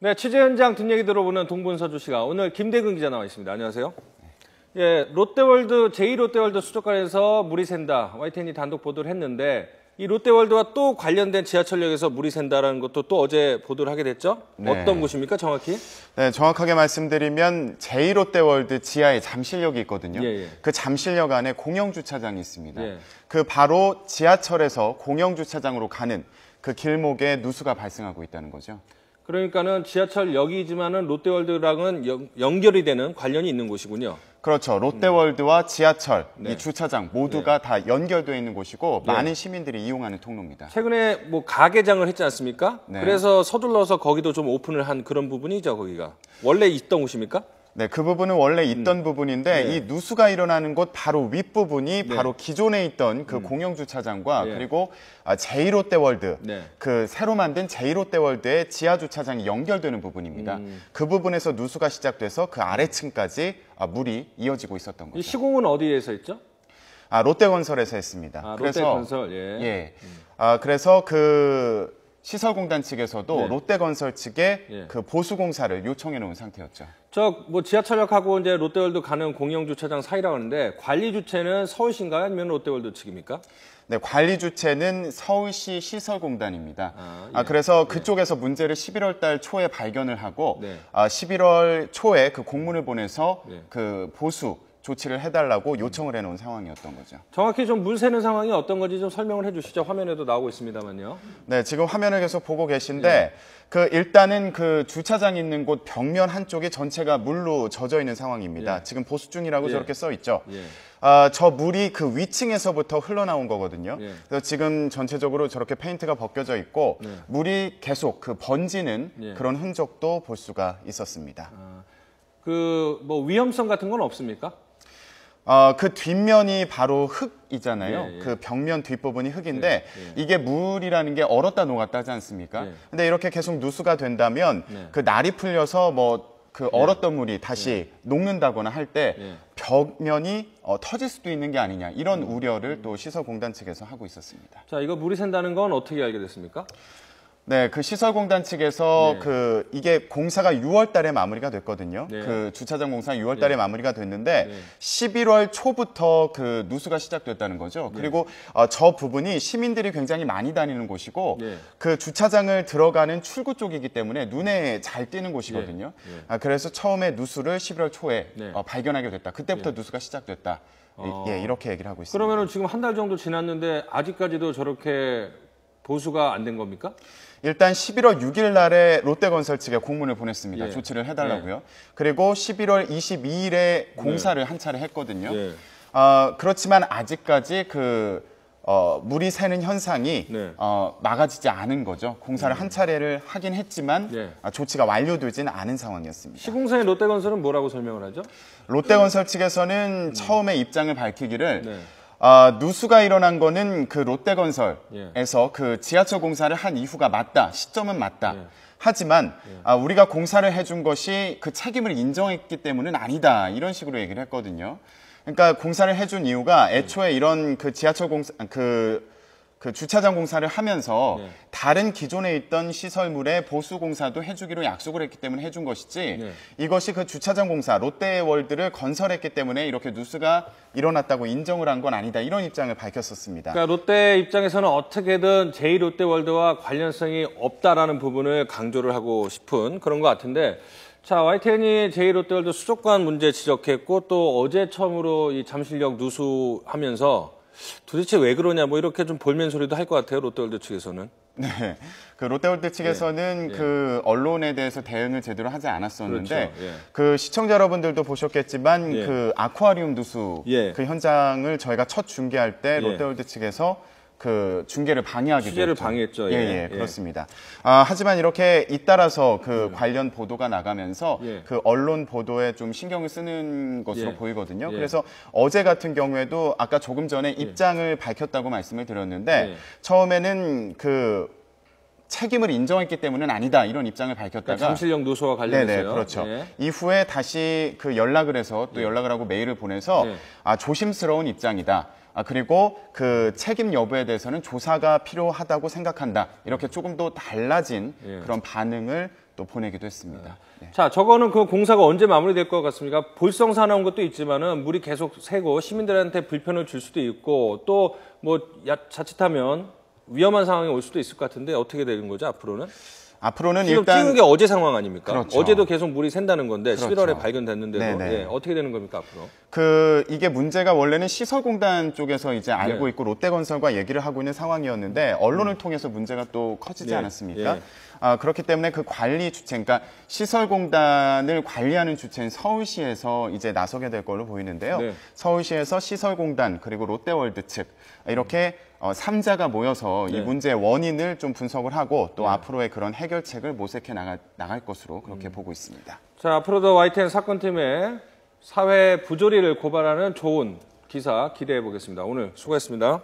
네, 취재 현장 뒷얘기 들어보는 동분서주 시간. 오늘 김대근 기자 나와 있습니다. 안녕하세요. 예, 롯데월드, 제2롯데월드 수족관에서 물이 샌다. YTN이 단독 보도를 했는데 이 롯데월드와 또 관련된 지하철역에서 물이 샌다라는 것도 또 어제 보도를 하게 됐죠? 네. 어떤 곳입니까, 정확히? 네, 정확하게 말씀드리면 제2롯데월드 지하에 잠실역이 있거든요. 예. 그 잠실역 안에 공영주차장이 있습니다. 예. 그 바로 지하철에서 공영주차장으로 가는 그 길목에 누수가 발생하고 있다는 거죠. 그러니까는 지하철역이지만은 롯데월드랑은 연결이 되는 관련이 있는 곳이군요. 그렇죠. 롯데월드와 지하철, 이 주차장 모두가 다 연결되어 있는 곳이고 많은 시민들이 이용하는 통로입니다. 최근에 뭐 가게장을 했지 않습니까? 그래서 서둘러서 거기도 좀 오픈을 한 그런 부분이죠, 거기가. 원래 있던 곳입니까? 네, 그 부분은 원래 있던 부분인데 이 누수가 일어나는 곳 바로 윗부분이 바로 기존에 있던 그 공영주차장과 그리고 제2롯데월드, 그 새로 만든 제2롯데월드의 지하주차장이 연결되는 부분입니다. 그 부분에서 누수가 시작돼서 그 아래층까지 물이 이어지고 있었던 거죠. 이 시공은 어디에서 했죠? 롯데건설에서 했습니다. 롯데건설, 그래서 그 시설공단 측에서도 롯데건설 측에 그 보수공사를 요청해 놓은 상태였죠. 뭐 지하철역하고 이제 롯데월드 가는 공영주차장 사이라고 하는데 관리 주체는 서울시인가요? 아니면 롯데월드 측입니까? 네, 관리 주체는 서울시 시설공단입니다. 그래서 그쪽에서 문제를 11월 달 초에 발견을 하고 11월 초에 그 공문을 보내서 그 보수 조치를 해달라고 요청을 해놓은 상황이었던 거죠. 정확히 좀 물 새는 상황이 어떤 건지 좀 설명을 해주시죠. 화면에도 나오고 있습니다만요. 네, 지금 화면을 계속 보고 계신데 그 일단은 그 주차장 있는 곳 벽면 한쪽이 전체가 물로 젖어 있는 상황입니다. 지금 보수 중이라고 저렇게 써 있죠. 저 물이 그 위층에서부터 흘러나온 거거든요. 그래서 지금 전체적으로 저렇게 페인트가 벗겨져 있고 물이 계속 그 번지는 그런 흔적도 볼 수가 있었습니다. 그 뭐 위험성 같은 건 없습니까? 그 뒷면이 바로 흙이잖아요. 그 벽면 뒷부분이 흙인데 이게 물이라는 게 얼었다 녹았다 하지 않습니까? 근데 이렇게 계속 누수가 된다면 그 날이 풀려서 뭐 그 얼었던 물이 다시 녹는다거나 할 때 벽면이 터질 수도 있는 게 아니냐 이런 우려를 또 시설공단 측에서 하고 있었습니다. 자, 이거 물이 샌다는 건 어떻게 알게 됐습니까? 네, 그 시설공단 측에서 그 이게 공사가 6월 달에 마무리가 됐거든요. 그 주차장 공사 6월 달에 마무리가 됐는데 11월 초부터 그 누수가 시작됐다는 거죠. 그리고 저 부분이 시민들이 굉장히 많이 다니는 곳이고 그 주차장을 들어가는 출구 쪽이기 때문에 눈에 잘 띄는 곳이거든요. 그래서 처음에 누수를 11월 초에 발견하게 됐다. 그때부터 누수가 시작됐다. 이렇게 얘기를 하고 있습니다. 그러면은 지금 한 달 정도 지났는데 아직까지도 저렇게 보수가 안 된 겁니까? 일단 11월 6일 날에 롯데건설 측에 공문을 보냈습니다. 조치를 해달라고요. 그리고 11월 22일에 공사를 한 차례 했거든요. 그렇지만 아직까지 그 물이 새는 현상이 막아지지 않은 거죠. 공사를 한 차례를 하긴 했지만 조치가 완료되지는 않은 상황이었습니다. 시공사의 롯데건설은 뭐라고 설명을 하죠? 롯데건설 측에서는 처음에 입장을 밝히기를 누수가 일어난 거는 그 롯데건설에서 그 지하철 공사를 한 이후가 맞다. 시점은 맞다. 하지만 우리가 공사를 해준 것이 그 책임을 인정했기 때문은 아니다. 이런 식으로 얘기를 했거든요. 그러니까 공사를 해준 이유가 애초에 이런 그 지하철 공사, 그 주차장 공사를 하면서 다른 기존에 있던 시설물의 보수 공사도 해주기로 약속을 했기 때문에 해준 것이지 이것이 그 주차장 공사 롯데월드를 건설했기 때문에 이렇게 누수가 일어났다고 인정을 한 건 아니다 이런 입장을 밝혔었습니다. 그러니까 롯데 입장에서는 어떻게든 제2롯데월드와 관련성이 없다라는 부분을 강조를 하고 싶은 그런 것 같은데 자, YTN이 제2롯데월드 수족관 문제 지적했고 또 어제 처음으로 이 잠실역 누수하면서 도대체 왜 그러냐 뭐 이렇게 좀 볼멘 소리도 할 것 같아요. 롯데월드 측에서는. 네, 그 롯데월드 측에서는 그 언론에 대해서 대응을 제대로 하지 않았었는데 그 시청자 여러분들도 보셨겠지만 그 아쿠아리움 누수 그 현장을 저희가 첫 중계할 때 롯데월드 측에서 그 중계를 방해하기도 취재를 했죠. 방해했죠. 그렇습니다. 하지만 이렇게 잇따라서 그 관련 보도가 나가면서 그 언론 보도에 좀 신경을 쓰는 것으로 보이거든요. 그래서 어제 같은 경우에도 아까 조금 전에 입장을 밝혔다고 말씀을 드렸는데 처음에는 그 책임을 인정했기 때문은 아니다 이런 입장을 밝혔다가 그러니까 잠실역 누수와 관련해서요. 그렇죠. 이후에 다시 그 연락을 해서 또 연락을 하고 메일을 보내서 조심스러운 입장이다. 그리고 그 책임 여부에 대해서는 조사가 필요하다고 생각한다. 이렇게 조금 더 달라진 그런 반응을 또 보내기도 했습니다. 네. 자, 저거는 그 공사가 언제 마무리될 것 같습니까? 볼성사 나온 것도 있지만은 물이 계속 새고 시민들한테 불편을 줄 수도 있고 또 뭐 자칫하면 위험한 상황이 올 수도 있을 것 같은데 어떻게 되는 거죠, 앞으로는? 앞으로는 지금 일단 띄운 게 어제 상황 아닙니까? 그렇죠. 어제도 계속 물이 샌다는 건데 그렇죠. 11월에 발견됐는데도 네네. 예, 어떻게 되는 겁니까, 앞으로? 이게 문제가 원래는 시설공단 쪽에서 이제 알고 네. 있고 롯데건설과 얘기를 하고 있는 상황이었는데 언론을 통해서 문제가 또 커지지 네. 않았습니까? 예. 그렇기 때문에 그 관리 주체, 그러니까 시설공단을 관리하는 주체인 서울시에서 이제 나서게 될 걸로 보이는데요. 네. 서울시에서 시설공단 그리고 롯데월드 측 이렇게 3자가 모여서 네. 이 문제의 원인을 좀 분석을 하고 또 앞으로의 그런 해결책을 모색해 나갈 것으로 그렇게 보고 있습니다. 자, 앞으로도 YTN 사건팀의 사회 부조리를 고발하는 좋은 기사 기대해 보겠습니다. 오늘 수고했습니다.